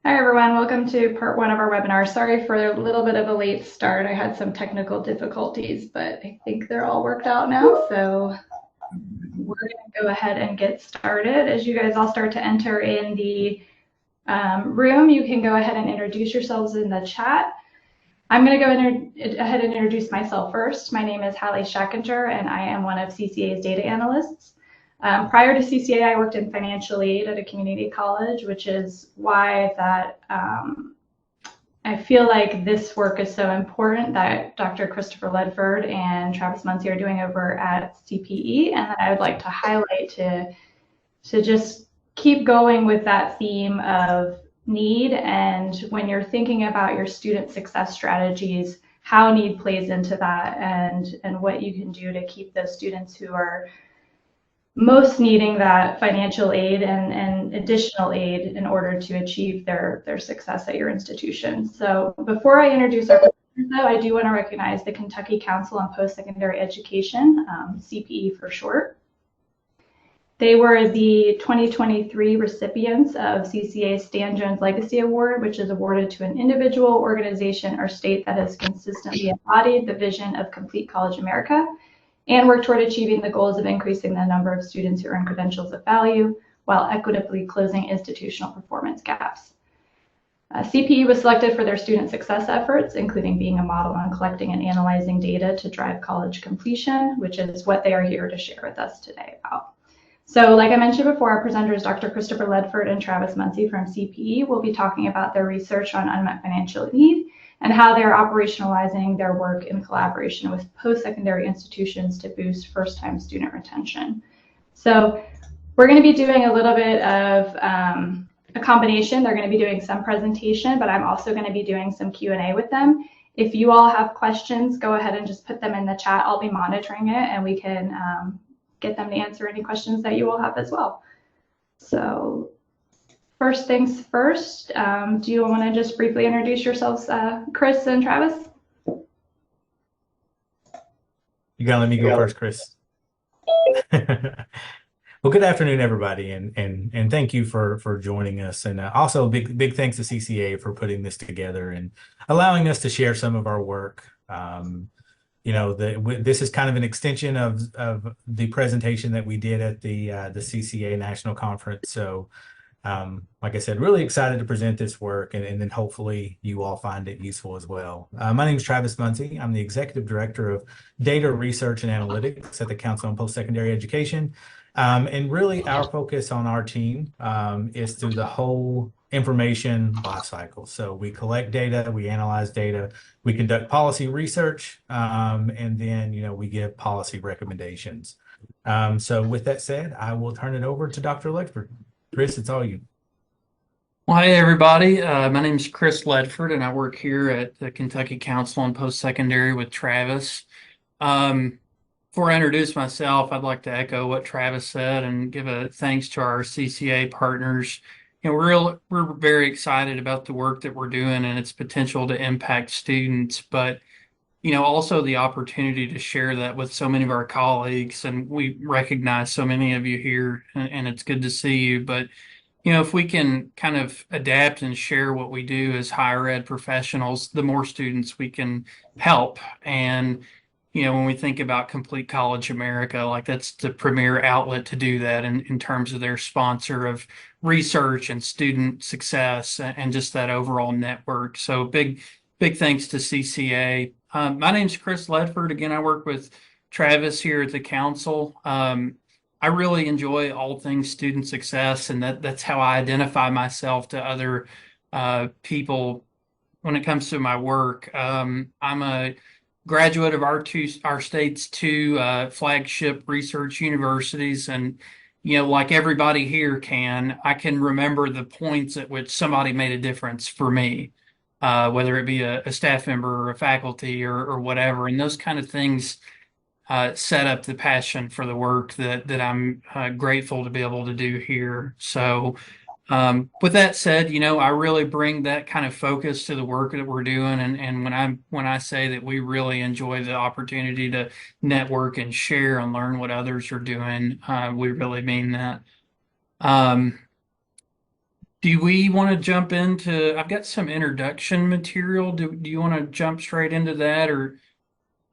Hi everyone, welcome to part one of our webinar. Sorry for a little bit of a late start. I had some technical difficulties, but I think they're all worked out now. So we're going to go ahead and get started. As you guys all start to enter in the room, you can go ahead and introduce yourselves in the chat. I'm going to go ahead and introduce myself first. My name is Hallie Schackinger, and I am one of CCA's data analysts. Prior to CCA, I worked in financial aid at a community college, which is why I feel like this work is so important that Dr. Christopher Ledford and Travis Muncie are doing over at CPE, and that I would like to highlight to just keep going with that theme of need. And when you're thinking about your student success strategies, how need plays into that, and what you can do to keep those students who are most needing that financial aid and additional aid in order to achieve their success at your institution. So before I introduce our presenters, though, I do want to recognize the Kentucky Council on Postsecondary Education, CPE for short. They were the 2023 recipients of CCA's Stan Jones Legacy Award, which is awarded to an individual, organization, or state that has consistently embodied the vision of complete college America and work toward achieving the goals of increasing the number of students who earn credentials of value while equitably closing institutional performance gaps. CPE was selected for their student success efforts, including being a model on collecting and analyzing data to drive college completion, which is what they are here to share with us today about. So like I mentioned before, our presenters, Dr. Christopher Ledford and Travis Muncie from CPE, will be talking about their research on unmet financial need and how they're operationalizing their work in collaboration with post-secondary institutions to boost first-time student retention. So we're going to be doing a little bit of a combination. They're going to be doing some presentation, but I'm also going to be doing some Q&A with them. If you all have questions, go ahead and just put them in the chat. I'll be monitoring it, and we can get them to answer any questions that you all have as well. So first things first, do you want to just briefly introduce yourselves, Chris and Travis? You gotta let me go first, Chris. Well, good afternoon, everybody, and thank you for joining us, and also big thanks to CCA for putting this together and allowing us to share some of our work. This is kind of an extension of the presentation that we did at the CCA National Conference. So, like I said, really excited to present this work, and then hopefully you all find it useful as well. My name is Travis Muncie. I'm the Executive Director of Data Research and Analytics at the Council on Postsecondary Education. And really our focus on our team is through the whole information lifecycle. So we collect data, we analyze data, we conduct policy research, and then, we give policy recommendations. So with that said, I will turn it over to Dr. Ledford. Chris, it's all you. Well, hey, everybody. My name is Chris Ledford, and I work here at the Kentucky Council on Postsecondary with Travis. Before I introduce myself, I'd like to echo what Travis said and give a thanks to our CCA partners. We're very excited about the work that we're doing and its potential to impact students, but also the opportunity to share that with so many of our colleagues. And we recognize so many of you here, and it's good to see you. But if we can kind of adapt and share what we do as higher ed professionals, the more students we can help. And when we think about Complete College America, like that's the premier outlet to do that in terms of their sponsor of research and student success and just that overall network. So big thanks to CCA. My name's Chris Ledford. Again, I work with Travis here at the council. I really enjoy all things student success, and that's how I identify myself to other people when it comes to my work. I'm a graduate of our state's two flagship research universities, and like everybody here I can remember the points at which somebody made a difference for me, whether it be a staff member or a faculty or whatever, and those kind of things set up the passion for the work that I'm grateful to be able to do here. So with that said, I really bring that kind of focus to the work that we're doing. And when I say that we really enjoy the opportunity to network and share and learn what others are doing, we really mean that. Do we want to jump into, I've got some introduction material. Do you want to jump straight into that, or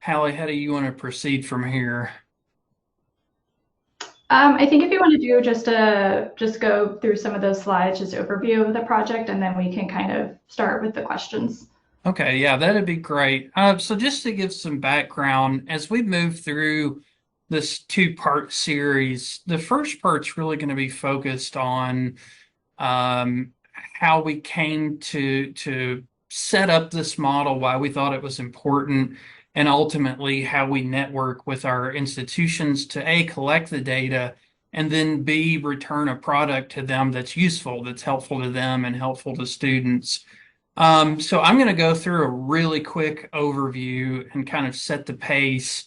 Hallie, how do you want to proceed from here? I think if you want to do just go through some of those slides, just overview of the project, and then we can kind of start with the questions. Okay, yeah, that'd be great. So just to give some background, as we move through this two-part series, the first part's really going to be focused on how we came to set up this model, why we thought it was important, and ultimately how we network with our institutions to A, collect the data, and then B, return a product to them that's useful, that's helpful to them and helpful to students. So I'm going to go through a really quick overview and kind of set the pace.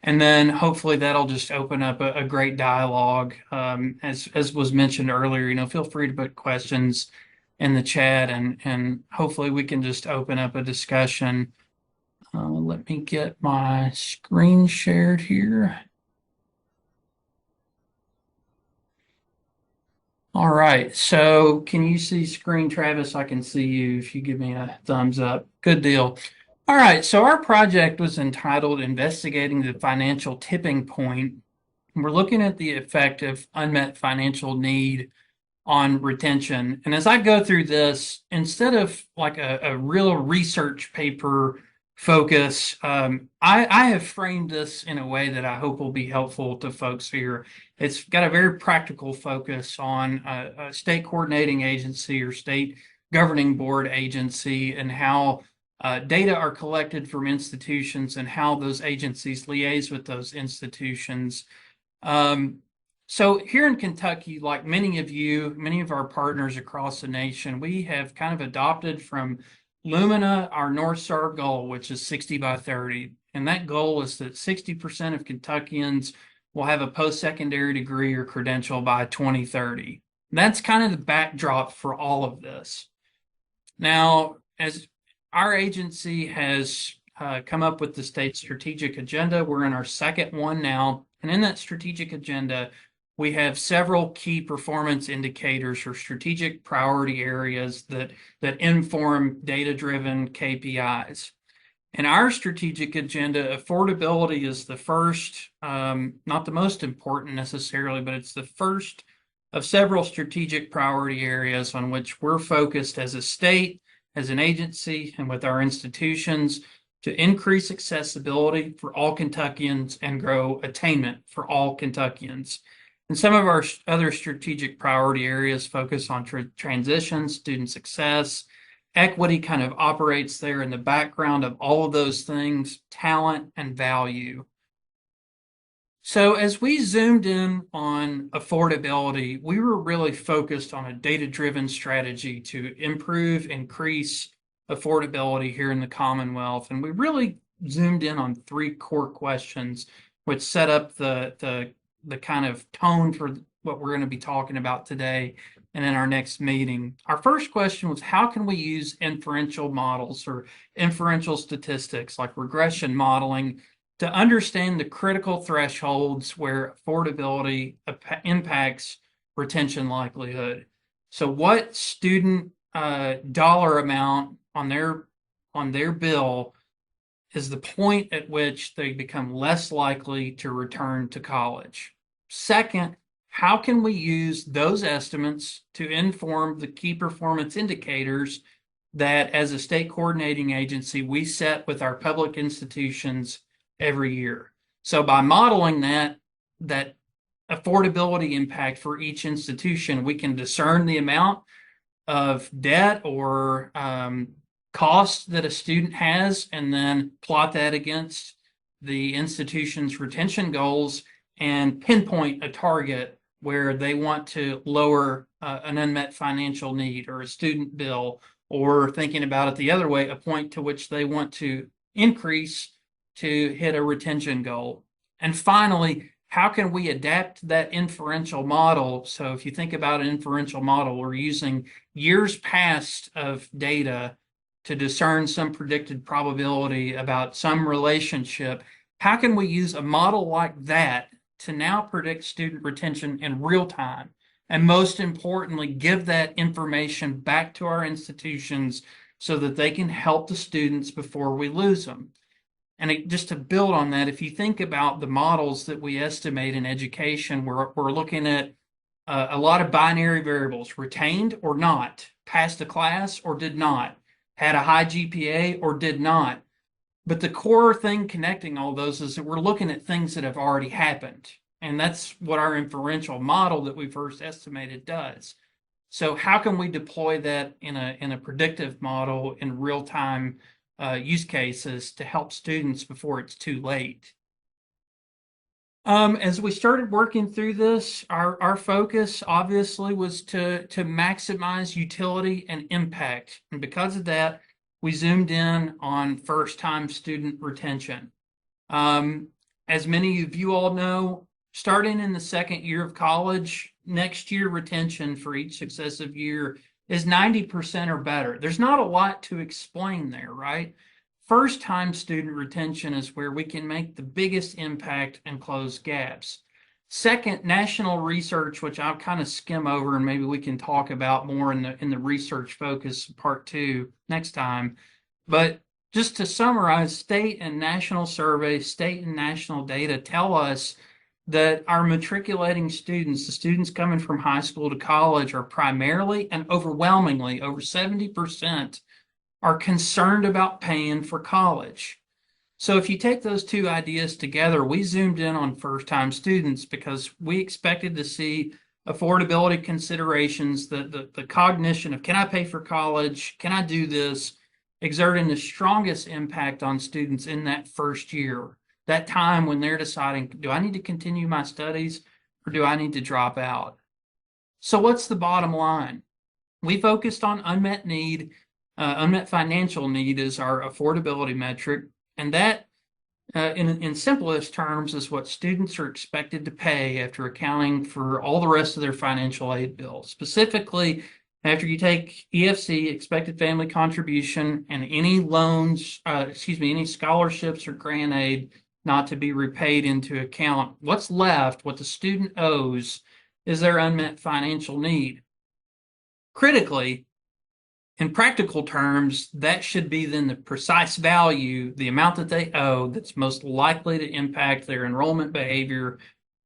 And then hopefully that'll just open up a great dialogue. As was mentioned earlier, feel free to put questions in the chat, and hopefully we can just open up a discussion. Let me get my screen shared here. All right, so can you see screen, Travis? I can see you if you give me a thumbs up. Good deal. All right, so our project was entitled Investigating the Financial Tipping Point. We're looking at the effect of unmet financial need on retention. And as I go through this, instead of like a real research paper focus, I have framed this in a way that I hope will be helpful to folks here. It's got a very practical focus on a state coordinating agency or state governing board agency, and how data are collected from institutions and how those agencies liaise with those institutions. So here in Kentucky, like many of our partners across the nation, we have kind of adopted from Lumina our North Star goal, which is 60 by 30. And that goal is that 60% of Kentuckians will have a post-secondary degree or credential by 2030. That's kind of the backdrop for all of this. Now, as our agency has come up with the state strategic agenda, we're in our second one now. And in that strategic agenda, we have several key performance indicators or strategic priority areas that inform data-driven KPIs. In our strategic agenda, affordability is the first, not the most important necessarily, but it's the first of several strategic priority areas on which we're focused as a state, as an agency, and with our institutions to increase accessibility for all Kentuckians and grow attainment for all Kentuckians. And some of our other strategic priority areas focus on transition, student success. Equity kind of operates there in the background of all of those things, talent and value. So as we zoomed in on affordability, we were really focused on a data-driven strategy to increase affordability here in the Commonwealth. And we really zoomed in on three core questions, which set up the kind of tone for what we're going to be talking about today and in our next meeting. Our first question was, how can we use inferential models or inferential statistics like regression modeling to understand the critical thresholds where affordability impacts retention likelihood? So what student dollar amount on their bill is the point at which they become less likely to return to college? Second, how can we use those estimates to inform the key performance indicators that as a state coordinating agency we set with our public institutions every year? So by modeling that affordability impact for each institution, we can discern the amount of debt or cost that a student has, and then plot that against the institution's retention goals and pinpoint a target where they want to lower an unmet financial need or a student bill, or thinking about it the other way, a point to which they want to increase to hit a retention goal. And finally, how can we adapt that inferential model? So if you think about an inferential model, we're using years past of data to discern some predicted probability about some relationship. How can we use a model like that to now predict student retention in real time and most importantly, give that information back to our institutions so that they can help the students before we lose them. And just to build on that, if you think about the models that we estimate in education, we're looking at a lot of binary variables: retained or not, passed a class or did not, had a high GPA or did not. But the core thing connecting all those is that we're looking at things that have already happened. And that's what our inferential model that we first estimated does. So how can we deploy that in a predictive model in real-time use cases to help students before it's too late? As we started working through this, our focus obviously was to maximize utility and impact. And because of that, we zoomed in on first-time student retention. As many of you all know, starting in the second year of college, next year retention for each successive year is 90% or better. There's not a lot to explain there, right? First-time student retention is where we can make the biggest impact and close gaps. Second, national research, which I'll kind of skim over and maybe we can talk about more in the research focus part 2 next time. But just to summarize, state and national surveys, state and national data tell us that our matriculating students, the students coming from high school to college, are primarily and overwhelmingly, over 70%, are concerned about paying for college. So if you take those two ideas together, we zoomed in on first-time students because we expected to see affordability considerations, the cognition of, can I pay for college? Can I do this? Exerting the strongest impact on students in that first year, that time when they're deciding, do I need to continue my studies or do I need to drop out? So what's the bottom line? We focused on unmet need. Unmet financial need is our affordability metric, and that, in simplest terms, is what students are expected to pay after accounting for all the rest of their financial aid bills. Specifically, after you take EFC, expected family contribution, and any loans, any scholarships or grant aid not to be repaid into account, what's left, what the student owes, is their unmet financial need. Critically, in practical terms, that should be then the precise value, the amount that they owe, that's most likely to impact their enrollment behavior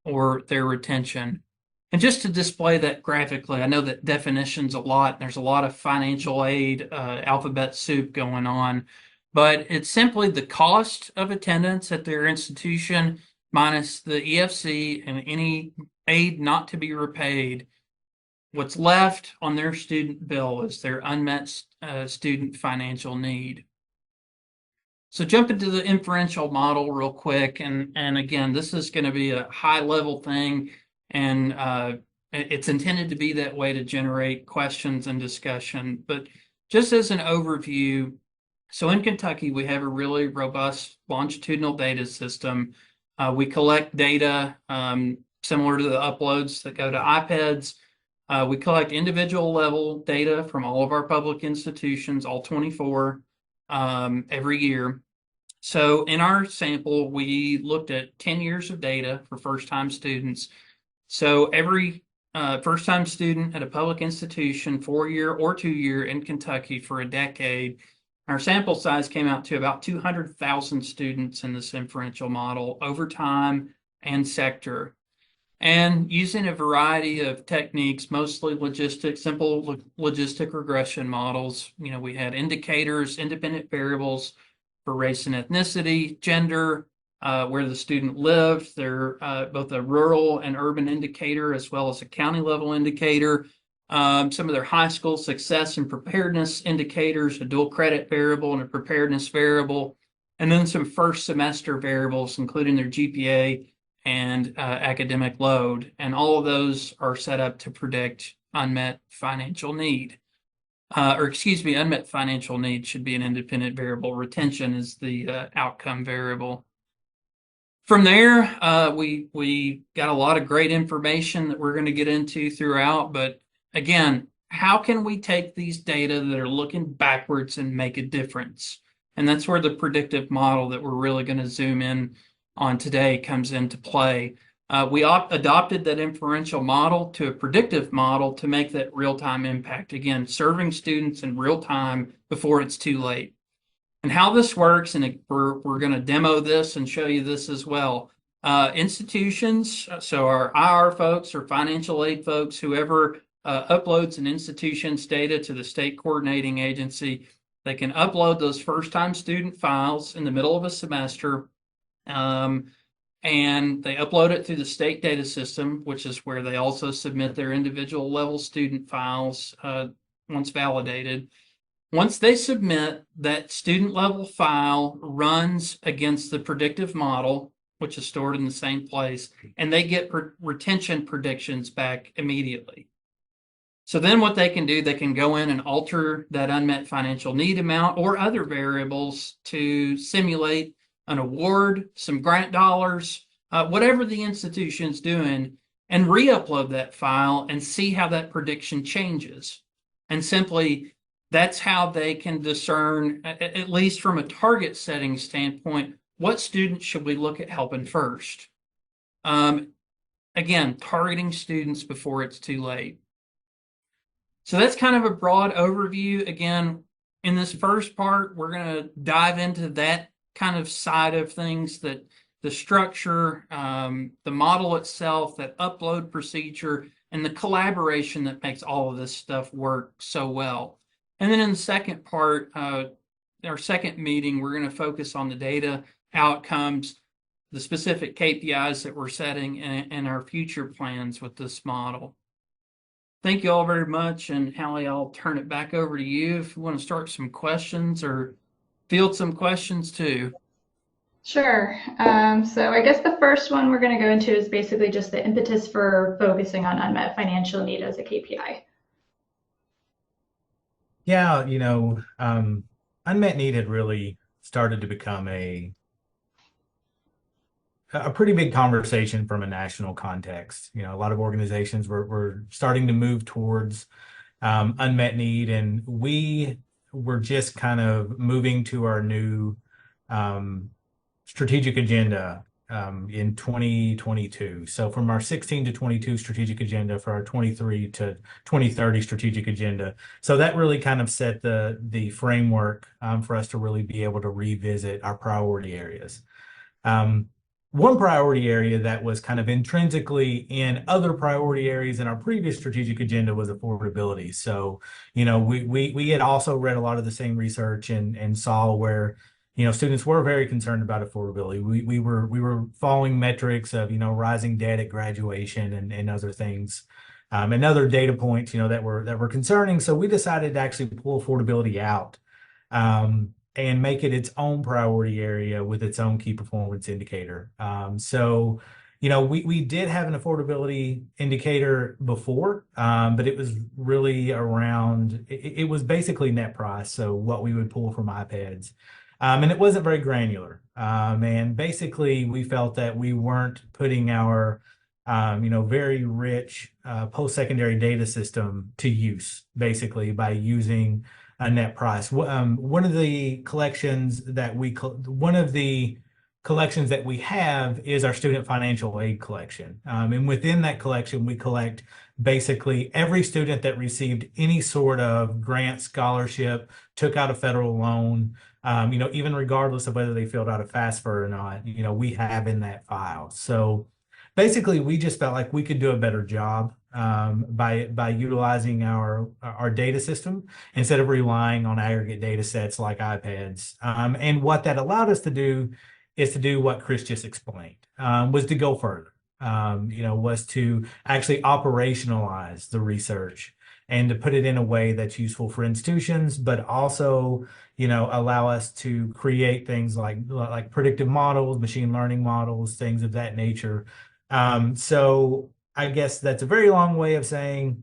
or their retention. And just to display that graphically, I know that definition's a lot. There's a lot of financial aid alphabet soup going on, but it's simply the cost of attendance at their institution minus the EFC and any aid not to be repaid. What's left on their student bill is their unmet student financial need. So jump into the inferential model real quick. And again, this is going to be a high level thing, and it's intended to be that way to generate questions and discussion. But just as an overview, so in Kentucky, we have a really robust longitudinal data system. We collect data similar to the uploads that go to iPads. We collect individual level data from all of our public institutions, all 24, every year. So in our sample, we looked at 10 years of data for first-time students. So every first-time student at a public institution, 4-year or 2-year in Kentucky for a decade, our sample size came out to about 200,000 students in this inferential model over time and sector. And using a variety of techniques, mostly simple logistic regression models, we had indicators, independent variables for race and ethnicity, gender, where the student lived. They're both a rural and urban indicator, as well as a county level indicator. Some of their high school success and preparedness indicators, a dual credit variable and a preparedness variable, and then some first semester variables, including their GPA and academic load. And all of those are set up to predict unmet financial need. Unmet financial need should be an independent variable. Retention is the outcome variable. From there, we got a lot of great information that we're going to get into throughout. But again, how can we take these data that are looking backwards and make a difference? And that's where the predictive model that we're really going to zoom in on today comes into play. We adopted that inferential model to a predictive model to make that real-time impact. Again, serving students in real time before it's too late. And how this works, and we're going to demo this and show you this as well. Institutions, so our IR folks or financial aid folks, whoever uploads an institution's data to the state coordinating agency, they can upload those first-time student files in the middle of a semester, and they upload it through the state data system, which is where they also submit their individual level student files once validated. Once they submit, that student level file runs against the predictive model, which is stored in the same place, and they get retention predictions back immediately. So then what they can do, they can go in and alter that unmet financial need amount or other variables to simulate an award, some grant dollars, whatever the institution's doing, and re-upload that file and see how that prediction changes. And simply, that's how they can discern, at least from a target setting standpoint, what students should we look at helping first? Again, targeting students before it's too late. So that's kind of a broad overview. Again, in this first part, we're going to dive into that kind of side of things, that the structure, the model itself, that upload procedure, and the collaboration that makes all of this stuff work so well. And then in the second part, our second meeting, we're going to focus on the data outcomes, the specific KPIs that we're setting, and our future plans with this model. Thank you all very much. And Hallie, I'll turn it back over to you if you want to start some questions or field some questions too. Sure. So I guess the first one we're going to go into is basically just the impetus for focusing on unmet financial need as a KPI. Yeah, unmet need had really started to become a pretty big conversation from a national context. A lot of organizations were starting to move towards unmet need, and we were just kind of moving to our new strategic agenda in 2022. So from our 16 to 22 strategic agenda for our 23 to 2030 strategic agenda. So that really kind of set the framework for us to really be able to revisit our priority areas. One priority area that was kind of intrinsically in other priority areas in our previous strategic agenda was affordability. So, we had also read a lot of the same research and saw where students were very concerned about affordability. We were following metrics of rising debt at graduation and other things, and other data points that were concerning. So we decided to actually pull affordability out and make it its own priority area with its own key performance indicator. So we did have an affordability indicator before, but it was really around. It was basically net price, so what we would pull from iPads. And it wasn't very granular. And basically, we felt that we weren't putting our, very rich post-secondary data system to use, basically, by using a net price. One of the collections that we have is our student financial aid collection. And within that collection, we collect basically every student that received any sort of grant, scholarship, took out a federal loan, even regardless of whether they filled out a FAFSA or not, we have in that file. So basically, we just felt like we could do a better job by utilizing our data system instead of relying on aggregate data sets like iPads. And what that allowed us to do is to do what Chris just explained, was to go further, was to actually operationalize the research and to put it in a way that's useful for institutions, but also, allow us to create things like predictive models, machine learning models, things of that nature. So I guess that's a very long way of saying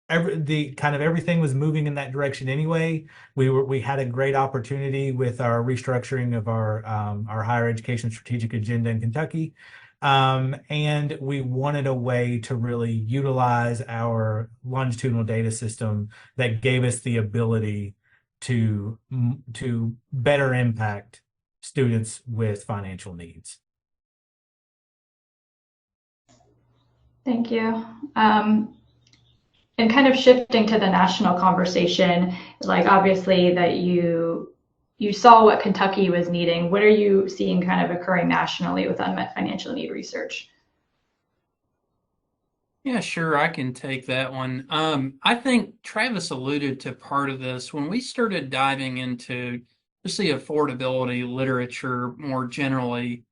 everything was moving in that direction anyway. We had a great opportunity with our restructuring of our higher education strategic agenda in Kentucky. And we wanted a way to really utilize our longitudinal data system that gave us the ability to better impact students with financial needs. Thank you. And kind of shifting to the national conversation, like obviously that you saw what Kentucky was needing. What are you seeing kind of occurring nationally with unmet financial need research? Yeah, sure, I can take that one. I think Travis alluded to part of this when we started diving into just the affordability literature more generally.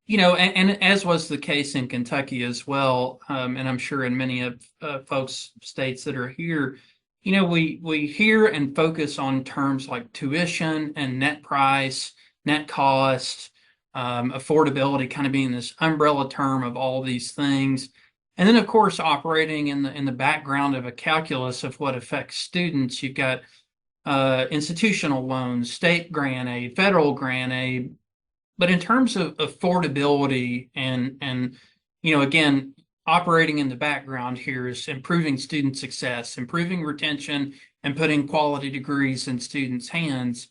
And as was the case in Kentucky as well, and I'm sure in many of folks' states that are here, we hear and focus on terms like tuition and net price, net cost, affordability, kind of being this umbrella term of all these things. And then, of course, operating in the background of a calculus of what affects students, you've got institutional loans, state grant aid, federal grant aid. But in terms of affordability and again, operating in the background here is improving student success, improving retention, and putting quality degrees in students' hands.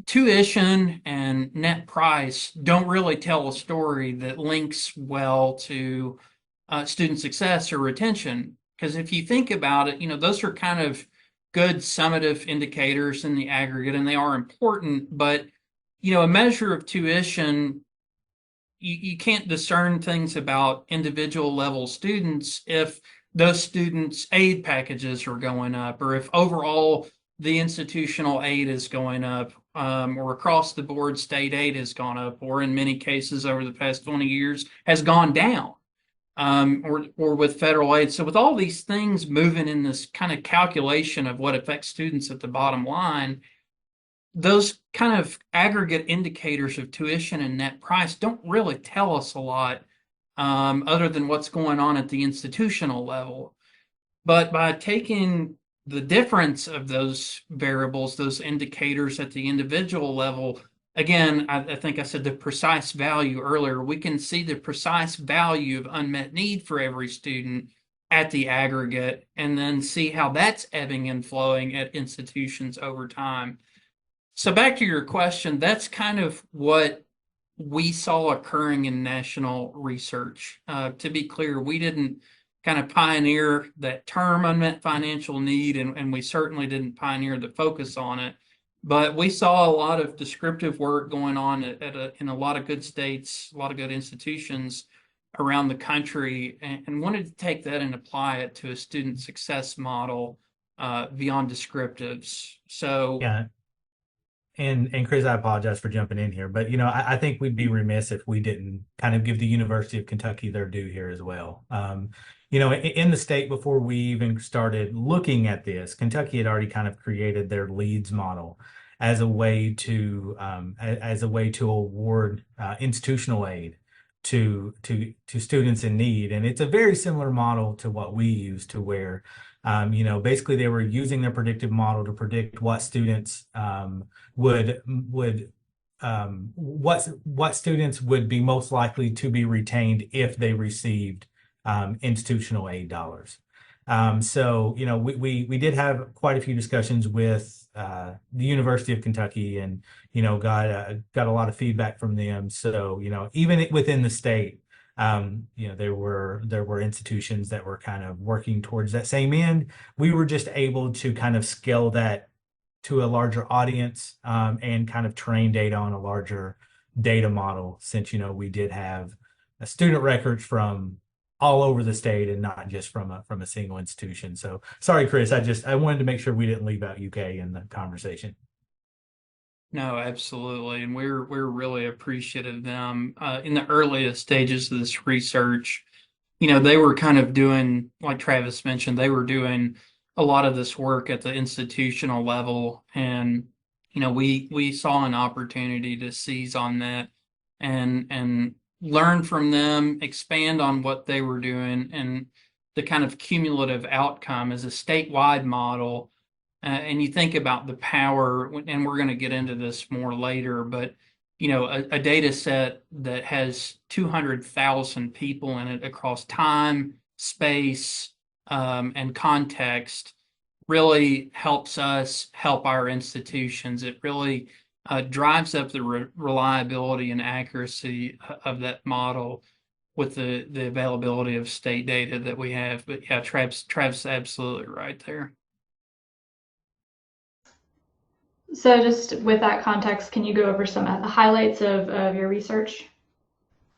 Tuition and net price don't really tell a story that links well to student success or retention. Because if you think about it, those are kind of good summative indicators in the aggregate, and they are important, but a measure of tuition, you can't discern things about individual level students if those students' aid packages are going up, or if overall the institutional aid is going up, or across the board state aid has gone up, or in many cases over the past 20 years has gone down, or with federal aid. So with all these things moving in this kind of calculation of what affects students at the bottom line, those kind of aggregate indicators of tuition and net price don't really tell us a lot, other than what's going on at the institutional level. But by taking the difference of those variables, those indicators at the individual level, again, I think I said the precise value earlier, we can see the precise value of unmet need for every student at the aggregate, and then see how that's ebbing and flowing at institutions over time. So back to your question, that's kind of what we saw occurring in national research. To be clear, we didn't kind of pioneer that term unmet financial need, and we certainly didn't pioneer the focus on it. But we saw a lot of descriptive work going on in a lot of good states, a lot of good institutions around the country, and wanted to take that and apply it to a student success model beyond descriptives. So Yeah. And Chris, I apologize for jumping in here, but I think we'd be remiss if we didn't kind of give the University of Kentucky their due here as well. In the state, before we even started looking at this, Kentucky had already kind of created their LEADS model as a way to award institutional aid to students in need, and it's a very similar model to what we use, to where basically they were using their predictive model to predict what students what students would be most likely to be retained if they received institutional aid dollars. So we did have quite a few discussions with the University of Kentucky, and got a lot of feedback from them. So even within the state, there were institutions that were kind of working towards that same end. We were just able to kind of scale that to a larger audience, and kind of train data on a larger data model, since we did have student records from all over the state and not just from a single institution. So sorry, Chris, I wanted to make sure we didn't leave out UK in the conversation. No, absolutely. And we're really appreciative of them. In the earliest stages of this research, they were kind of doing, like Travis mentioned, they were doing a lot of this work at the institutional level. And, we saw an opportunity to seize on that and learn from them, expand on what they were doing, and the kind of cumulative outcome as a statewide model. And you think about the power, and we're going to get into this more later, but a data set that has 200,000 people in it across time, space, and context really helps us help our institutions. It really drives up the reliability and accuracy of that model. with the availability of state data that we have. But yeah, Trav's absolutely right there. So just with that context, can you go over some of the highlights of your research?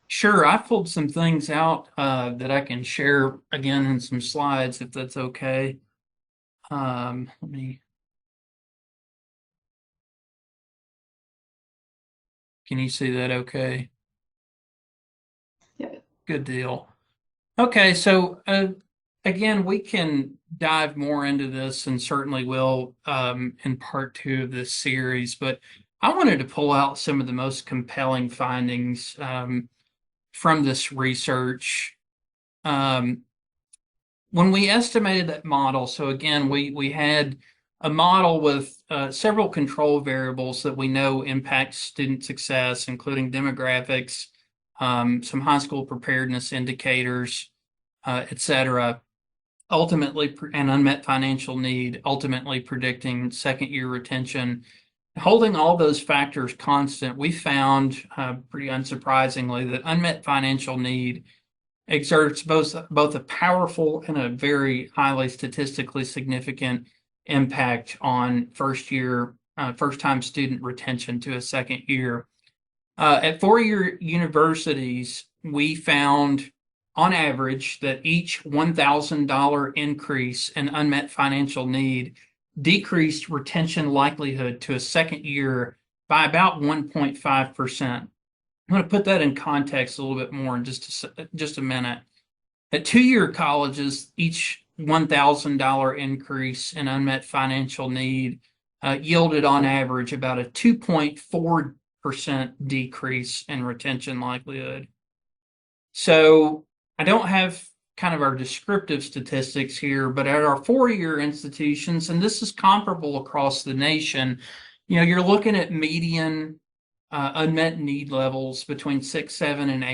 Sure, I pulled some things out that I can share again in some slides if that's okay. Let me. Can you see that okay? Yep. Good deal. Okay, so again, we can dive more into this and certainly will in part 2 of this series, but I wanted to pull out some of the most compelling findings from this research. When we estimated that model, so again, we had a model with several control variables that we know impact student success, including demographics, some high school preparedness indicators, et cetera, ultimately, and unmet financial need, ultimately predicting second year retention. Holding all those factors constant, we found, pretty unsurprisingly, that unmet financial need exerts both a powerful and a very highly statistically significant impact on first time student retention to a second year. At four-year universities, we found on average that each $1,000 increase in unmet financial need decreased retention likelihood to a second year by about 1.5%. I'm going to put that in context a little bit more in just a minute. At two-year colleges, each $1,000 increase in unmet financial need yielded on average about a 2.4% decrease in retention likelihood. So I don't have kind of our descriptive statistics here, but at our four-year institutions, and this is comparable across the nation, you're looking at median unmet need levels between $6,000, $7,000, and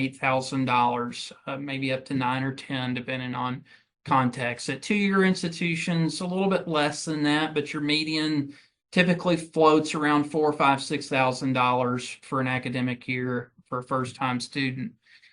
$8,000, maybe up to 9 or 10, depending on context. At two-year institutions, a little bit less than that, but your median typically floats around $4,000, $5,000, $6,000 for an academic year for a first-time student.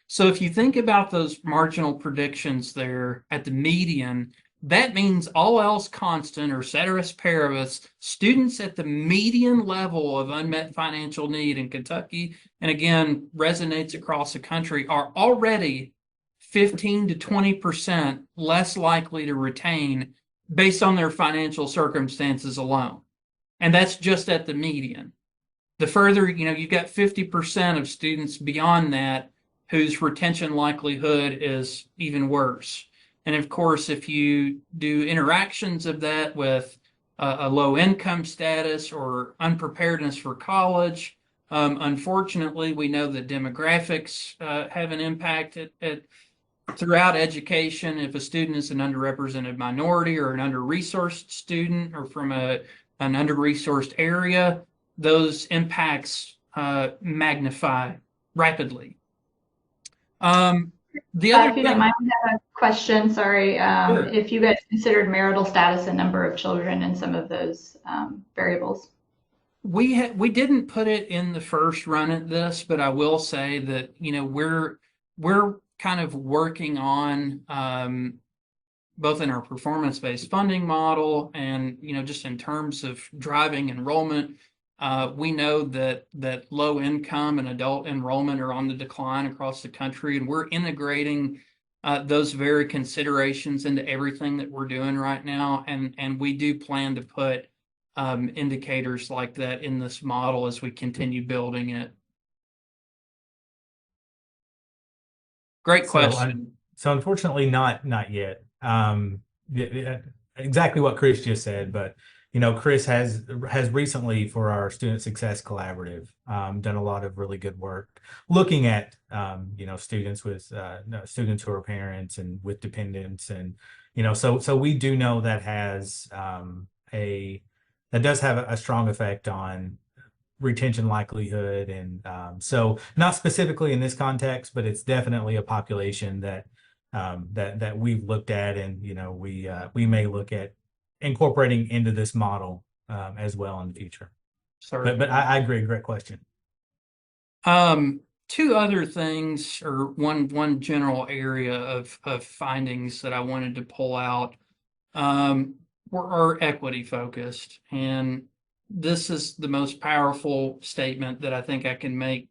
So if you think about those marginal predictions there at the median, that means all else constant or ceteris paribus, students at the median level of unmet financial need in Kentucky, and again, resonates across the country, are already 15 to 20% less likely to retain based on their financial circumstances alone. And that's just at the median. The further, you've got 50% of students beyond that whose retention likelihood is even worse. And of course, if you do interactions of that with a low income status or unpreparedness for college, unfortunately, we know that demographics have an impact throughout education. If a student is an underrepresented minority or an under-resourced student or from an under-resourced area, those impacts magnify rapidly. The other if you don't mind, I have a question. Sorry. Sure. If you guys considered marital status and number of children in some of those variables. We didn't put it in the first run at this, but I will say that we're kind of working on both in our performance-based funding model and just in terms of driving enrollment. We know that low income and adult enrollment are on the decline across the country, and we're integrating those very considerations into everything that we're doing right now. And we do plan to put indicators like that in this model as we continue building it. Great question. So unfortunately, not yet. Exactly what Chris just said, but Chris has recently, for our Student Success Collaborative, done a lot of really good work looking at students who are parents and with dependents, and so we do know that does have a strong effect on retention likelihood, and so not specifically in this context, but it's definitely a population that we've looked at, and we may look at incorporating into this model as well in the future. Sorry. But I agree. Great question. two other things, or one general area of findings that I wanted to pull out, are equity focused. And this is the most powerful statement that I think I can make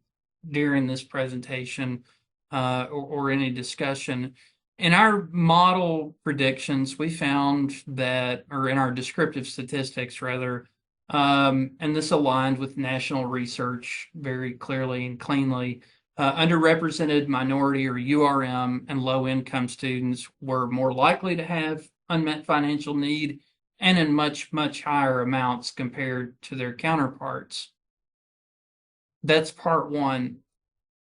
during this presentation, or any discussion. In our model predictions, we found that, or in our descriptive statistics rather, and this aligned with national research very clearly and cleanly, underrepresented minority, or URM, and low income students were more likely to have unmet financial need, and in much, much higher amounts compared to their counterparts. That's part one.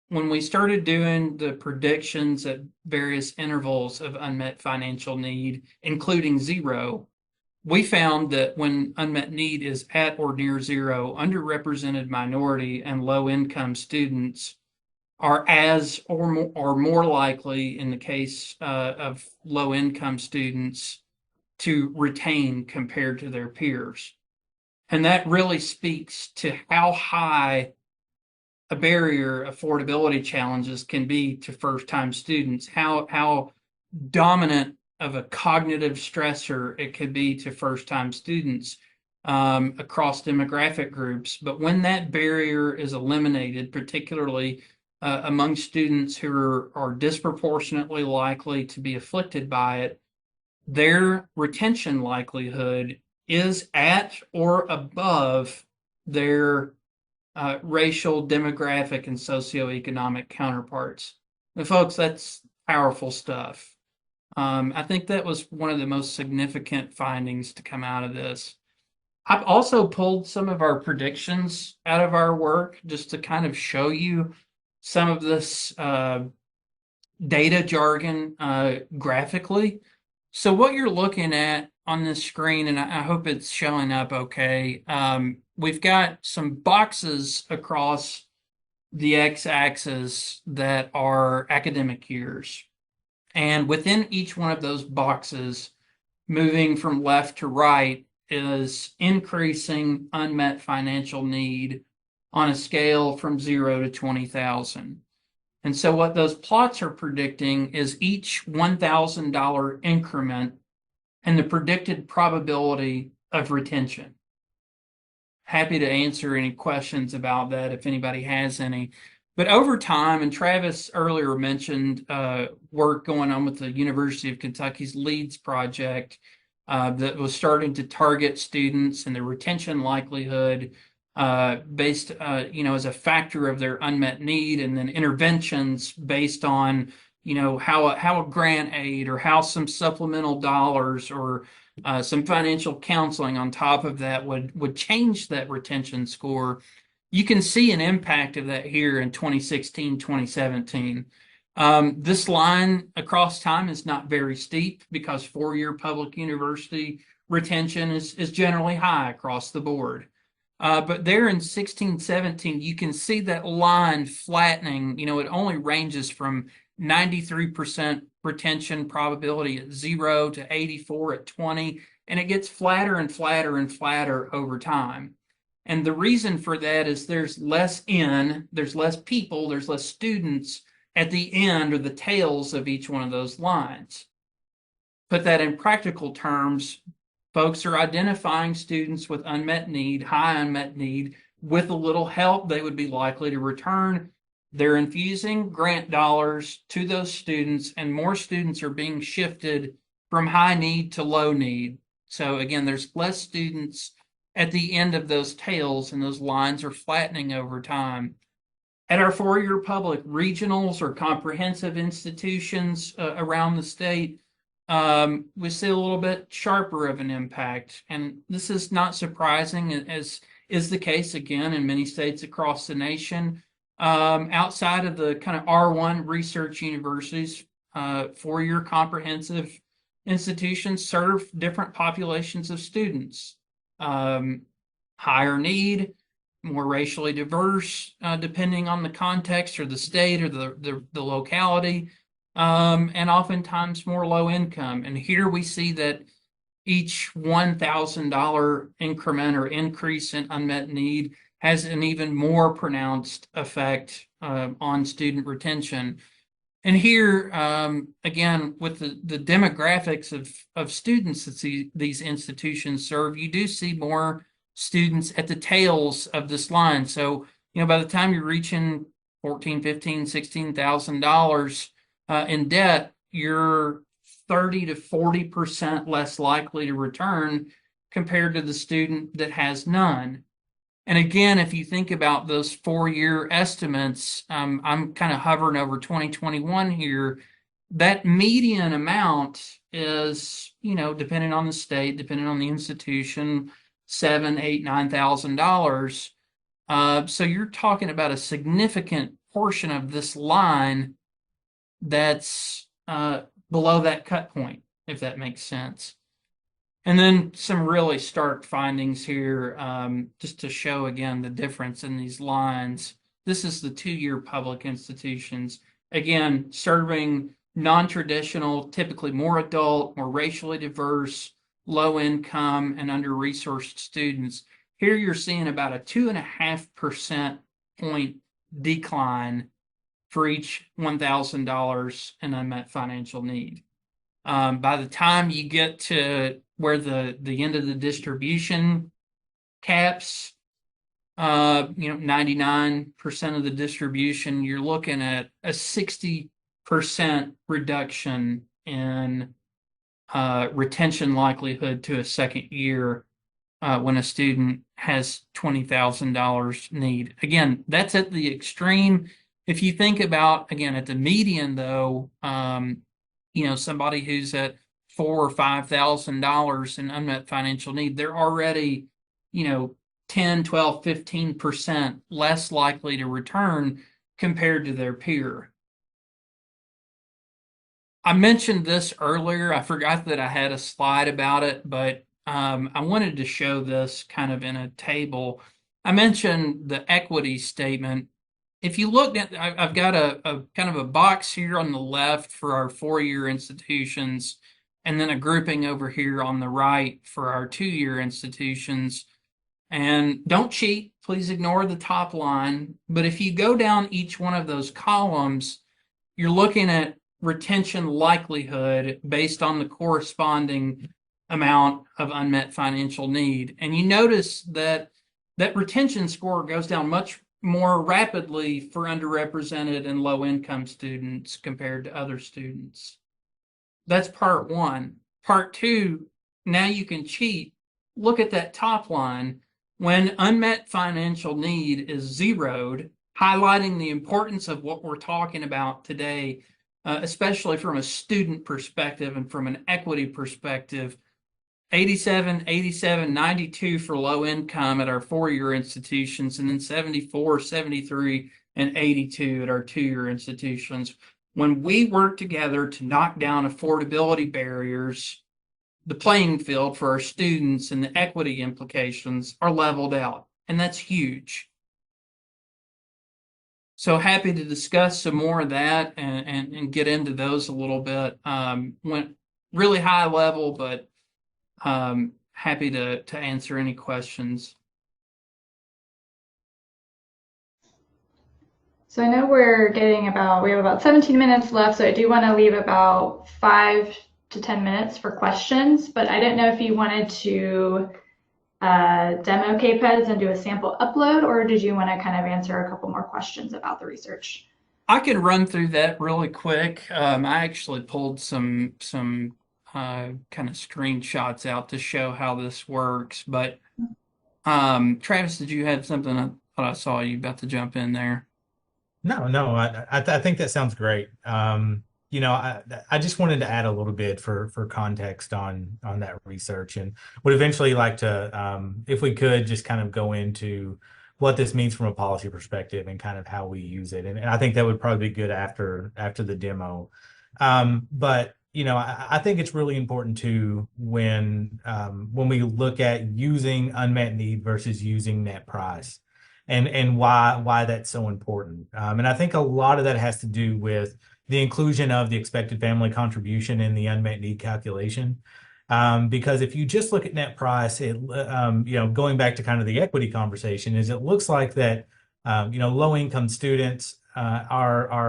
When we started doing the predictions at various intervals of unmet financial need, including zero, we found that when unmet need is at or near zero, underrepresented minority and low income students are as or more likely, in the case of low income students, to retain compared to their peers. And that really speaks to how high a barrier affordability challenges can be to first-time students, how dominant of a cognitive stressor it could be to first-time students across demographic groups. But when that barrier is eliminated, particularly among students who are disproportionately likely to be afflicted by it, their retention likelihood is at or above their racial, demographic, and socioeconomic counterparts. And folks, that's powerful stuff. I think that was one of the most significant findings to come out of this. I've also pulled some of our predictions out of our work just to kind of show you some of this data jargon graphically. So what you're looking at on this screen, and I hope it's showing up okay, we've got some boxes across the x-axis that are academic years. And within each one of those boxes, moving from left to right, is increasing unmet financial need on a scale from 0 to 20,000. And so what those plots are predicting is each $1,000 increment and the predicted probability of retention. Happy to answer any questions about that if anybody has any. But over time, and Travis earlier mentioned work going on with the University of Kentucky's LEADS project that was starting to target students and their retention likelihood based, as a factor of their unmet need, and then interventions based on, how a grant aid or how some supplemental dollars or some financial counseling on top of that would change that retention score. You can see an impact of that here in 2016, 2017. This line across time is not very steep because four-year public university retention is generally high across the board. But there in 16, 17, you can see that line flattening. It only ranges from 93% retention probability at 0 to 84 at 20, and it gets flatter and flatter and flatter over time. And the reason for that is there's less people, there's less students at the end or the tails of each one of those lines. Put that in practical terms, folks are identifying students with unmet need, high unmet need. With a little help, they would be likely to return. They're infusing grant dollars to those students, and more students are being shifted from high need to low need. So again, there's less students at the end of those tails, and those lines are flattening over time. At our four-year public regionals or comprehensive institutions around the state, we see a little bit sharper of an impact. And this is not surprising, as is the case again in many states across the nation. Outside of the kind of R1 research universities, four-year comprehensive institutions serve different populations of students. Higher need, more racially diverse, depending on the context or the state or the locality, and oftentimes more low income. And here we see that each $1,000 increment or increase in unmet need has an even more pronounced effect on student retention. And here, again, with the demographics of students that these institutions serve, you do see more students at the tails of this line. So, by the time you're reaching $14,000, $15,000, $16,000 in debt, you're 30 to 40% less likely to return compared to the student that has none. And again, if you think about those 4-year estimates, I'm kind of hovering over 2021 here. That median amount is, depending on the state, depending on the institution, $7,000, $8,000, $9,000. So you're talking about a significant portion of this line that's below that cut point, if that makes sense. And then some really stark findings here, just to show again the difference in these lines. This is the 2-year public institutions, again, serving non-traditional, typically more adult, more racially diverse, low income, and under-resourced students. Here you're seeing about a 2.5% point decline for each $1,000 in unmet financial need. By the time you get to where the end of the distribution caps, 99% of the distribution, you're looking at a 60% reduction in retention likelihood to a second year when a student has $20,000 need. Again, that's at the extreme. If you think about, again, at the median, though, somebody who's at $4,000 or $5,000 in unmet financial need, they're already, 10, 12, 15% less likely to return compared to their peer. I mentioned this earlier. I forgot that I had a slide about it, but I wanted to show this kind of in a table. I mentioned the equity statement. If you look at, I've got a kind of a box here on the left for our 4-year institutions, and then a grouping over here on the right for our 2-year institutions. And don't cheat, please ignore the top line. But if you go down each one of those columns, you're looking at retention likelihood based on the corresponding amount of unmet financial need. And you notice that that retention score goes down much more rapidly for underrepresented and low-income students compared to other students. That's part one. Part two, now you can cheat. Look at that top line. When unmet financial need is zeroed, highlighting the importance of what we're talking about today, especially from a student perspective and from an equity perspective, 87, 87, 92 for low income at our 4-year institutions, and then 74, 73, and 82 at our 2-year institutions. When we work together to knock down affordability barriers, the playing field for our students and the equity implications are leveled out, and that's huge. So happy to discuss some more of that and get into those a little bit. Went really high level, but happy to answer any questions. So I know we have about 17 minutes left, so I do want to leave about 5 to 10 minutes for questions, but I didn't know if you wanted to demo KPEDs and do a sample upload, or did you want to kind of answer a couple more questions about the research? I can run through that really quick. I actually pulled some kind of screenshots out to show how this works, but Travis, did you have something? I thought I saw you about to jump in there. No, I think that sounds great. I just wanted to add a little bit for context on that research, and would eventually like to, if we could, just kind of go into what this means from a policy perspective and kind of how we use it. And I think that would probably be good after the demo. But I think it's really important to when we look at using unmet need versus using net price, and why that's so important. And I think a lot of that has to do with the inclusion of the expected family contribution in the unmet need calculation. Because if you just look at net price, going back to kind of the equity conversation, it looks like that low income students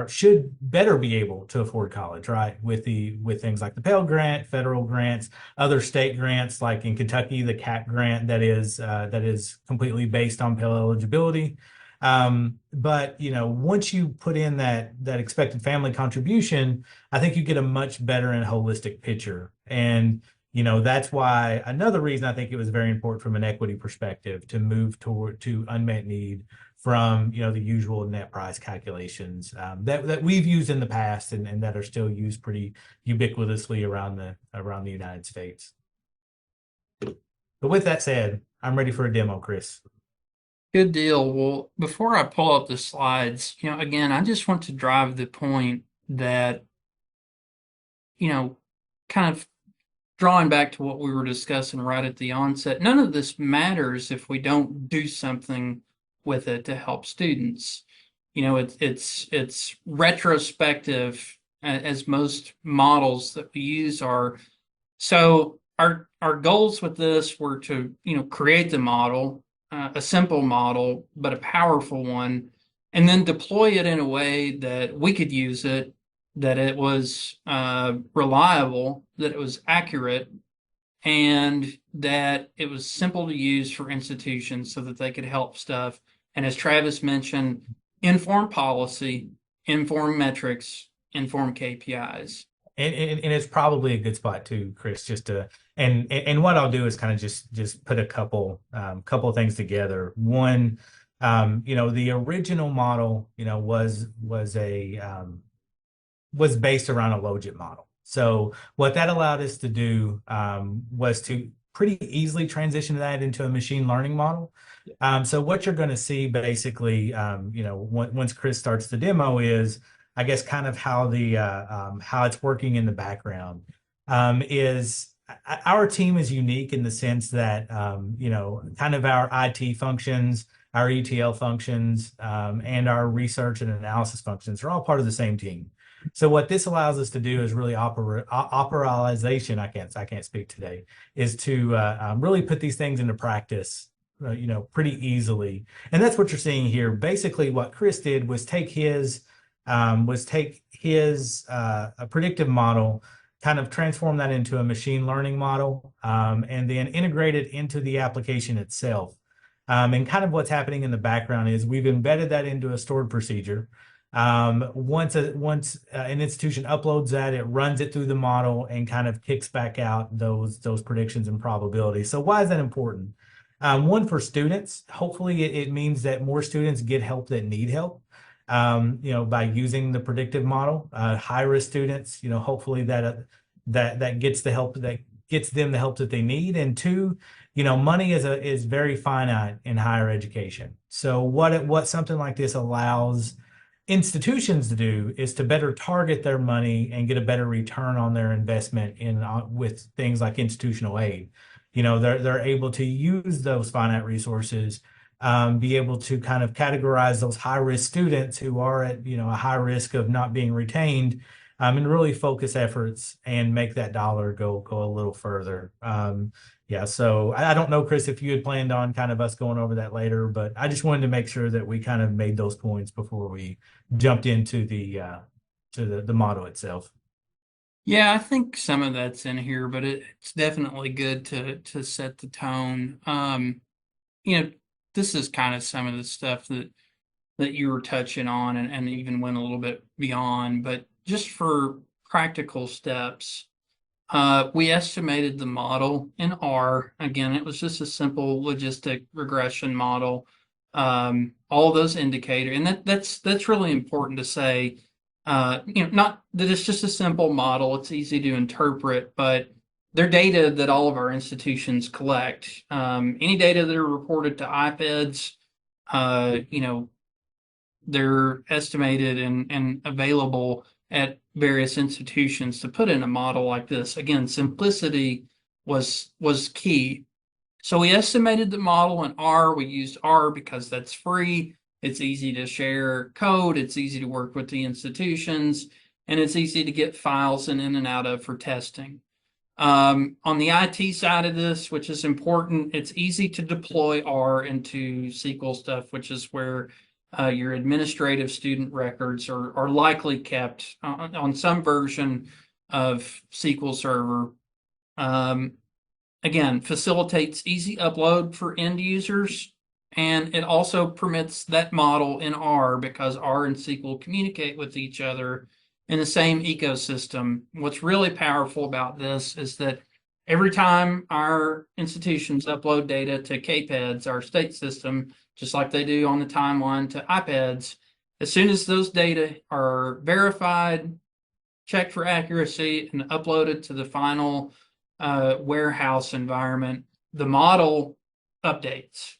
should better be able to afford college, right? With things like the Pell Grant, federal grants, other state grants, like in Kentucky, the CAP grant that is completely based on Pell eligibility. But once you put in that expected family contribution, I think you get a much better and holistic picture. And that's why another reason I think it was very important from an equity perspective to move to unmet need from the usual net price calculations that we've used in the past and that are still used pretty ubiquitously around the United States. But with that said, I'm ready for a demo, Chris. Good deal. Well, before I pull up the slides, again, I just want to drive the point that, kind of drawing back to what we were discussing right at the onset, none of this matters if we don't do something with it to help students. It's retrospective, as most models that we use are. So our goals with this were to create the model, a simple model but a powerful one, and then deploy it in a way that we could use it, that it was reliable, that it was accurate, and that it was simple to use for institutions so that they could help stuff. And as Travis mentioned, inform policy, inform metrics, inform KPIs. And it's probably a good spot too, Chris, just to and what I'll do is kind of just put a couple things together. One, the original model, was based around a logit model. So what that allowed us to do was to pretty easily transition that into a machine learning model. So what you're going to see basically, once Chris starts the demo is, I guess, kind of how how it's working in the background. Is our team is unique in the sense that kind of our IT functions, our ETL functions, and our research and analysis functions are all part of the same team. So what this allows us to do is really operationalization. I can't speak today. Is to really put these things into practice, pretty easily. And that's what you're seeing here. Basically, what Chris did was take his a predictive model, kind of transform that into a machine learning model, and then integrate it into the application itself. And kind of what's happening in the background is we've embedded that into a stored procedure. Once an institution uploads that, it runs it through the model and kind of kicks back out those predictions and probabilities. So why is that important? One, for students, hopefully it means that more students get help that need help. By using the predictive model, high-risk students, hopefully that gets the help, that gets them the help that they need. And two, money is very finite in higher education. So what something like this allows institutions to do is to better target their money and get a better return on their investment with things like institutional aid. They're able to use those finite resources, be able to kind of categorize those high-risk students who are at a high risk of not being retained, and really focus efforts and make that dollar go a little further. So I don't know, Chris, if you had planned on kind of us going over that later, but I just wanted to make sure that we kind of made those points before we jumped into the model itself. Yeah, I think some of that's in here, but it's definitely good to set the tone. This is kind of some of the stuff that you were touching on and even went a little bit beyond, but just for practical steps, we estimated the model in R. Again, it was just a simple logistic regression model. All those indicators, and that's really important to say. Not that it's just a simple model; it's easy to interpret, but they're data that all of our institutions collect. Any data that are reported to IPEDS, they're estimated and available at various institutions to put in a model like this. Again, simplicity was key. So we estimated the model in R. We used R because that's free. It's easy to share code. It's easy to work with the institutions, and it's easy to get files in and out of for testing. On the IT side of this, which is important, it's easy to deploy R into SQL stuff, which is where your administrative student records are likely kept on some version of SQL Server. Again, facilitates easy upload for end users, and it also permits that model in R because R and SQL communicate with each other in the same ecosystem. What's really powerful about this is that every time our institutions upload data to KPEDS, our state system, just like they do on the timeline to iPads, as soon as those data are verified, checked for accuracy, and uploaded to the final warehouse environment, the model updates.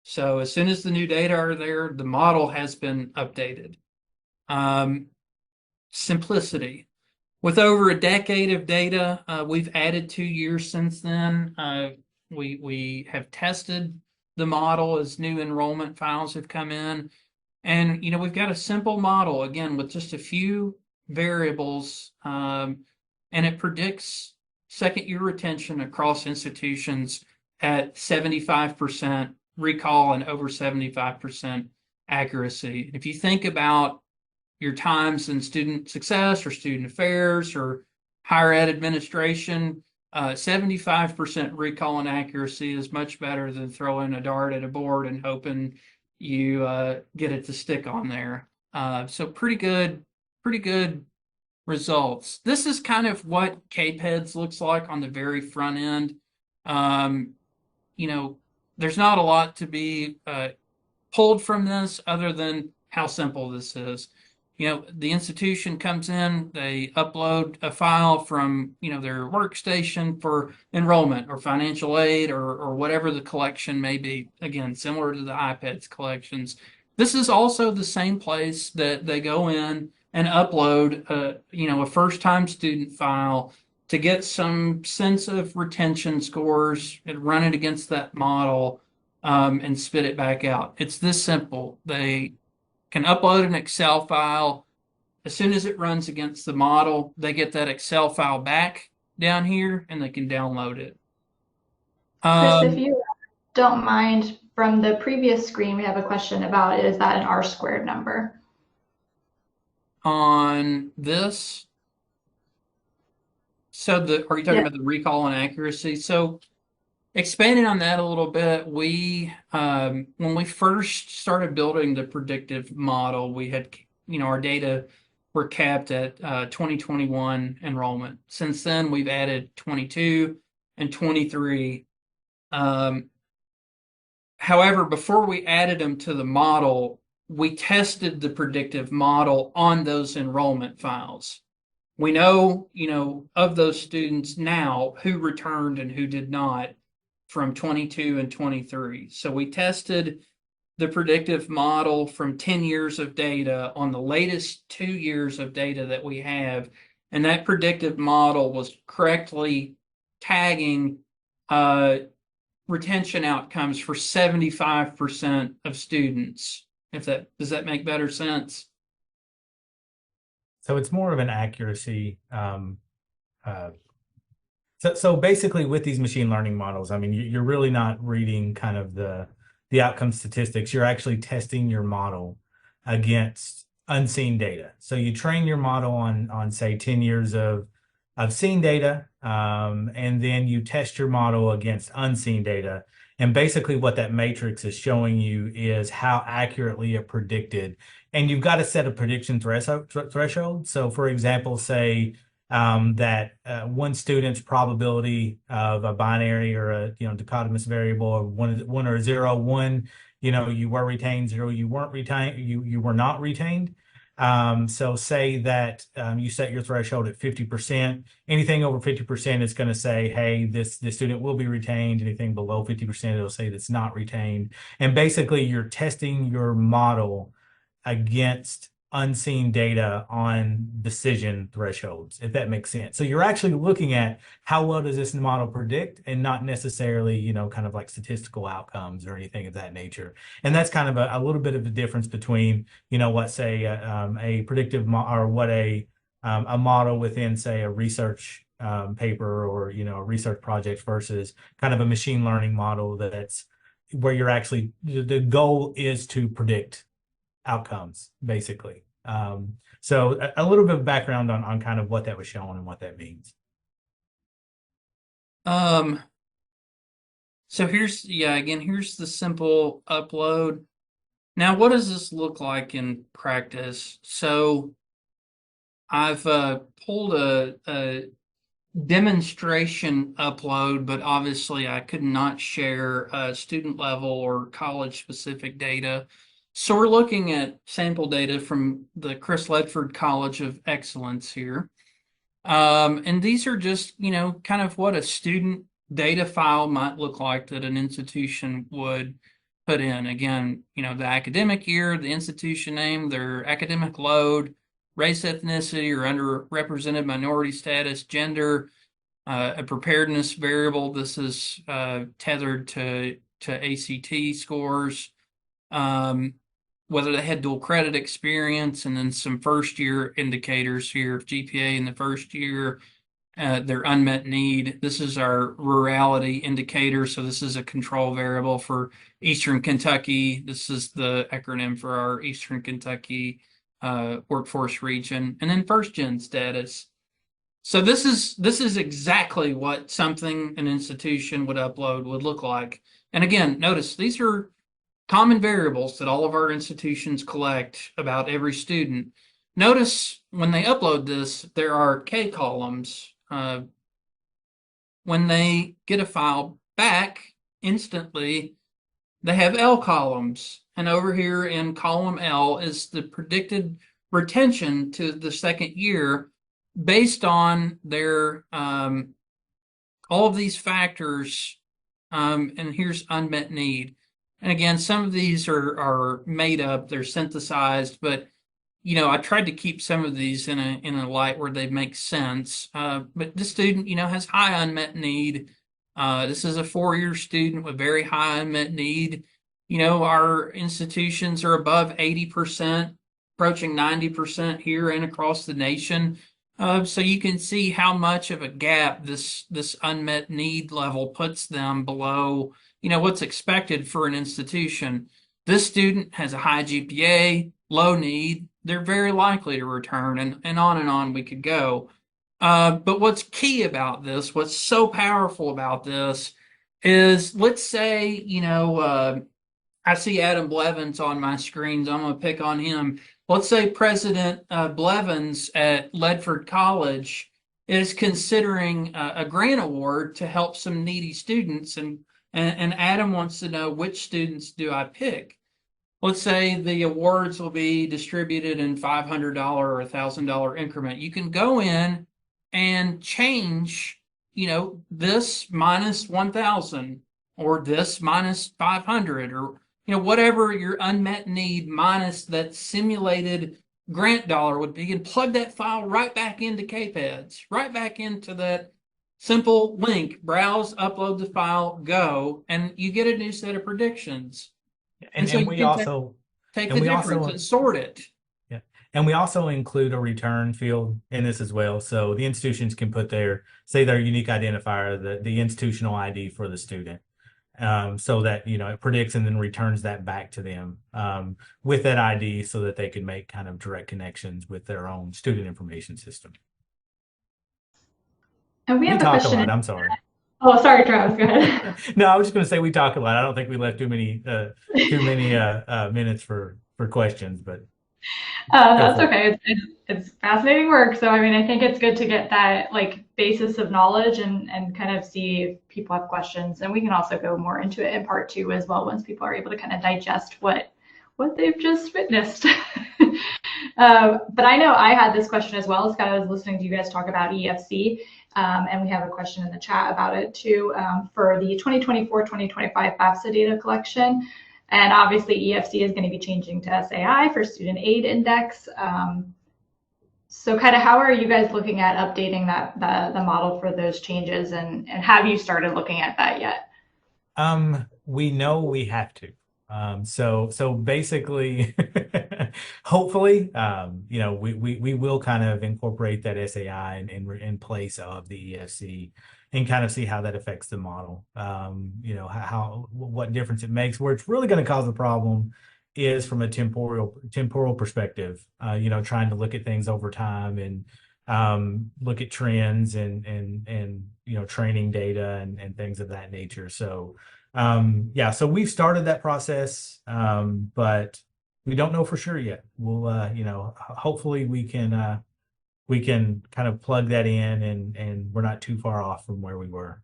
So as soon as the new data are there, the model has been updated. Simplicity. With over a decade of data, we've added 2 years since then. We have tested the model as new enrollment files have come in. And, we've got a simple model, again, with just a few variables, and it predicts second-year retention across institutions at 75% recall and over 75% accuracy. If you think about your times in student success or student affairs or higher ed administration, 75% recall and accuracy is much better than throwing a dart at a board and hoping you get it to stick on there. So pretty good results. This is kind of what KPEDS looks like on the very front end. There's not a lot to be pulled from this other than how simple this is. The institution comes in, they upload a file from, their workstation for enrollment or financial aid or whatever the collection may be. Again, similar to the iPads collections. This is also the same place that they go in and upload a first-time student file to get some sense of retention scores and run it against that model and spit it back out. It's this simple. They can upload an Excel file. As soon as it runs against the model, they get that Excel file back down here and they can download it. Chris, if you don't mind, from the previous screen, we have a question about, is that an R squared number? On this, so are you talking about the recall and accuracy? So expanding on that a little bit, we when we first started building the predictive model, we had our data were capped at 2021 enrollment. Since then, we've added 22 and 23. However, before we added them to the model, we tested the predictive model on those enrollment files. We know, of those students now who returned and who did not from 22 and 23. So we tested the predictive model from 10 years of data on the latest 2 years of data that we have. And that predictive model was correctly tagging retention outcomes for 75% of students. Does that make better sense? So it's more of an accuracy. So basically with these machine learning models, I mean, you're really not reading kind of the outcome statistics. You're actually testing your model against unseen data. So you train your model on say 10 years of seen data, and then you test your model against unseen data. And basically what that matrix is showing you is how accurately it predicted. And you've got a set of prediction threshold. So for example, say that one student's probability of a binary or a dichotomous variable of one or zero, one, you were retained, zero, you weren't retained, you were not retained. So say that you set your threshold at 50%. Anything over 50% is going to say, hey, this student will be retained. Anything below 50%, it'll say that's not retained. And basically, you're testing your model against unseen data on decision thresholds, if that makes sense. So you're actually looking at how well does this model predict, and not necessarily, kind of like statistical outcomes or anything of that nature. And that's kind of a little bit of a difference between, what say a predictive or what a model within say a research paper or a research project versus kind of a machine learning model that's where you're actually the goal is to predict outcomes, basically. So a little bit of background on kind of what that was showing and what that means. So here's the simple upload. Now, what does this look like in practice? So I've pulled a demonstration upload, but obviously I could not share student level or college specific data. So we're looking at sample data from the Chris Ledford College of Excellence here. And these are just, kind of what a student data file might look like that an institution would put in. Again, the academic year, the institution name, their academic load, race, ethnicity, or underrepresented minority status, gender, a preparedness variable. This is tethered to ACT scores, whether they had dual credit experience, and then some first year indicators here of GPA in the first year, their unmet need. This is our rurality indicator. So this is a control variable for Eastern Kentucky. This is the acronym for our Eastern Kentucky workforce region, and then first gen status. So this is exactly what something an institution would upload would look like. And again, notice these are common variables that all of our institutions collect about every student. Notice when they upload this, there are K columns. When they get a file back instantly, they have L columns. And over here in column L is the predicted retention to the second year based on their all of these factors. And here's unmet need. And again, some of these are made up, they're synthesized, but I tried to keep some of these in a light where they make sense. But this student, has high unmet need. This is a 4-year student with very high unmet need. Our institutions are above 80%, approaching 90% here and across the nation. So you can see how much of a gap this unmet need level puts them below, what's expected for an institution. This student has a high GPA, low need. They're very likely to return, and on we could go. But what's key about this, what's so powerful about this is, let's say, I see Adam Blevins on my screen, so I'm going to pick on him. Let's say President Blevins at Ledford College is considering a grant award to help some needy students, and Adam wants to know, which students do I pick? Let's say the awards will be distributed in $500 or $1,000 increment. You can go in and change, this minus 1,000 or this minus 500, or whatever your unmet need minus that simulated grant dollar would be, and plug that file right back into KPEDS, right back into that simple link, browse, upload the file, go, and you get a new set of predictions. And so we also take the difference and sort it. Yeah. And we also include a return field in this as well. So the institutions can put their unique identifier, the institutional ID for the student. So that, it predicts and then returns that back to them with that ID, so that they can make kind of direct connections with their own student information system. And we have a talk question. A lot. I'm sorry. Oh, sorry, Travis. Go ahead. No, I was just going to say we talk a lot. I don't think we left too many minutes for questions, but that's okay. It's fascinating work. So I think it's good to get that basis of knowledge and kind of see if people have questions, and we can also go more into it in part 2 as well, once people are able to kind of digest what they've just witnessed. But I know I had this question as well, Scott. I was listening to you guys talk about EFC, and we have a question in the chat about it too, for the 2024-2025 FAFSA data collection. And obviously EFC is going to be changing to SAI for Student Aid Index. So kind of how are you guys looking at updating the model for those changes, and have you started looking at that yet? We know we have to. So basically, hopefully, we will kind of incorporate that SAI in place of the EFC, and kind of see how that affects the model. What difference it makes. Where it's really going to cause a problem is from a temporal perspective, trying to look at things over time and look at trends and training data and things of that nature. So yeah, so we've started that process, but we don't know for sure yet. We'll hopefully we can kind of plug that in and we're not too far off from where we were.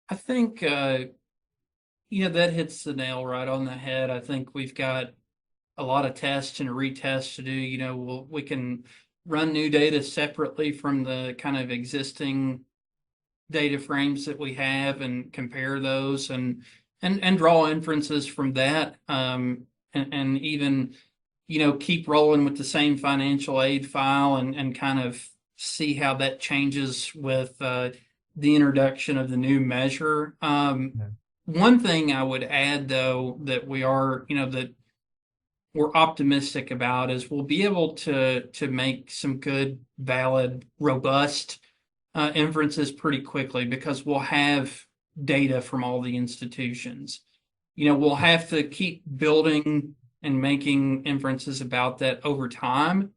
I think that hits the nail right on the head. I think we've got a lot of tests and retests to do. We can run new data separately from the kind of existing data frames that we have and compare those and draw inferences from that. And even, keep rolling with the same financial aid file and kind of see how that changes with the introduction of the new measure. One thing I would add, though, that we are, that we're optimistic about is we'll be able to make some good, valid, robust inferences pretty quickly because we'll have data from all the institutions. We'll have to keep building and making inferences about that over time,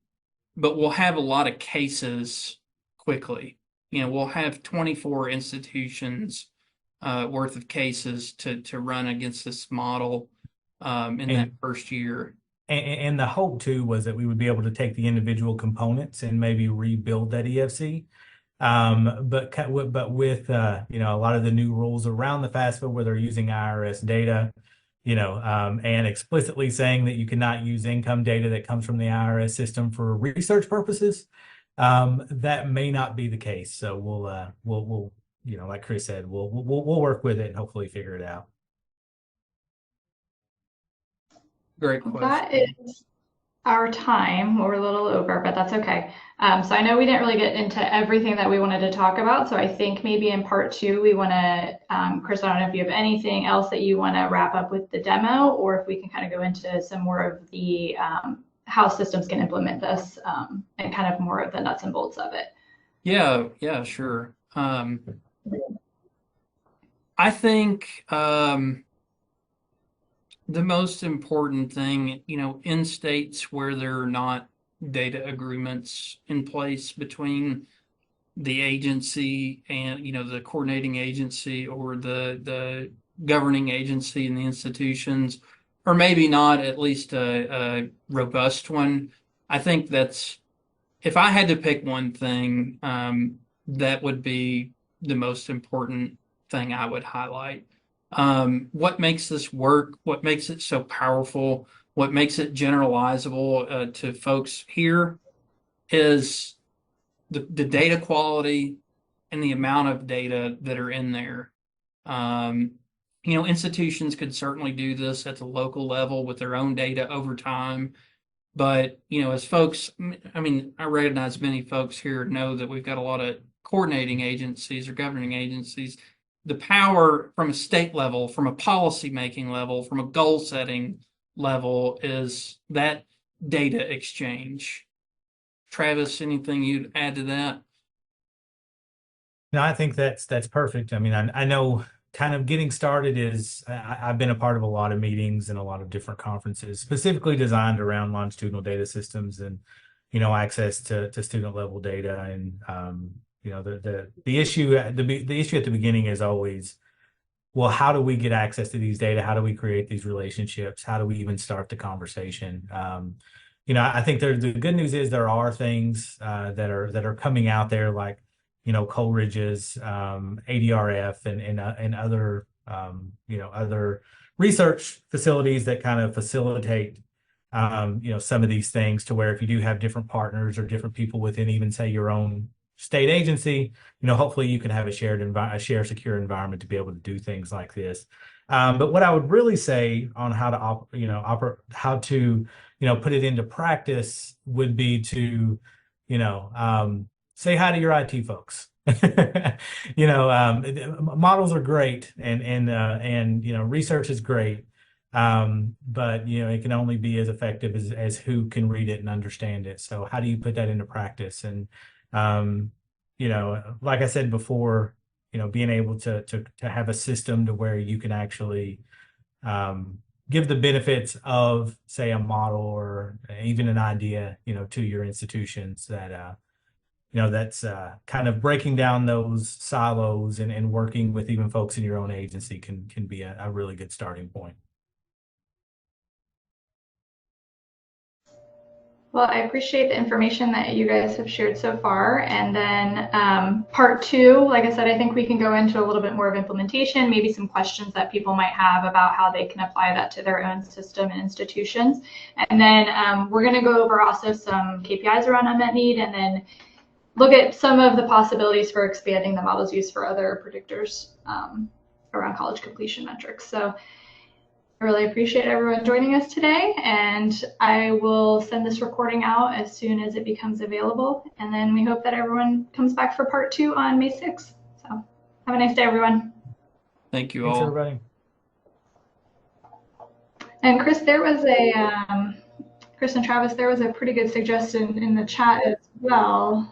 but we'll have a lot of cases quickly. We'll have 24 institutions worth of cases to run against this model in that first year. And the hope too was that we would be able to take the individual components and maybe rebuild that EFC. But with a lot of the new rules around the FAFSA where they're using IRS data, and explicitly saying that you cannot use income data that comes from the IRS system for research purposes, that may not be the case. So we'll like Chris said, we'll work with it and hopefully figure it out. Great question. That is our time. We're a little over, but that's okay. So I know we didn't really get into everything that we wanted to talk about. So I think maybe in part 2, we want to, Chris, I don't know if you have anything else that you want to wrap up with the demo, or if we can kind of go into some more of the how systems can implement this and kind of more of the nuts and bolts of it. Yeah, sure. I think the most important thing, in states where there are not data agreements in place between the agency and, the coordinating agency or the governing agency and the institutions, or maybe not at least a robust one. I think if I had to pick one thing, that would be the most important thing I would highlight. What makes this work? What makes it so powerful? What makes it generalizable to folks here is the data quality and the amount of data that are in there. Institutions could certainly do this at the local level with their own data over time. But, as folks, I recognize many folks here know that we've got a lot of coordinating agencies or governing agencies. The power from a state level, from a policy making level, from a goal setting level is that data exchange. Travis, anything you'd add to that? No, I think that's perfect. I know kind of getting started is I've been a part of a lot of meetings and a lot of different conferences specifically designed around longitudinal data systems and, access to student level data. And, the issue at the beginning is always, well, how do we get access to these data? How do we create these relationships? How do we even start the conversation? I think the good news is there are things that are coming out there like, Coleridge's ADRF and other other research facilities that kind of facilitate some of these things to where if you do have different partners or different people within even say your own state agency, hopefully you can have a shared secure environment to be able to do things like this. But what I would really say on how to put it into practice would be to say hi to your IT folks. Models are great and research is great. But it can only be as effective as who can read it and understand it. So how do you put that into practice? And like I said before, being able to have a system to where you can actually give the benefits of, say, a model or even an idea, to your institutions that, that's kind of breaking down those silos and working with even folks in your own agency can be a really good starting point. Well, I appreciate the information that you guys have shared so far. And then part two, like I said, I think we can go into a little bit more of implementation, maybe some questions that people might have about how they can apply that to their own system and institutions. And then we're going to go over also some KPIs around unmet need, and then look at some of the possibilities for expanding the model's use for other predictors around college completion metrics. So I really appreciate everyone joining us today, and I will send this recording out as soon as it becomes available. And then we hope that everyone comes back for part two on May 6th. So have a nice day, everyone. Thank you Thanks, all. everybody. And Chris, there was Chris and Travis, there was a pretty good suggestion in the chat as well.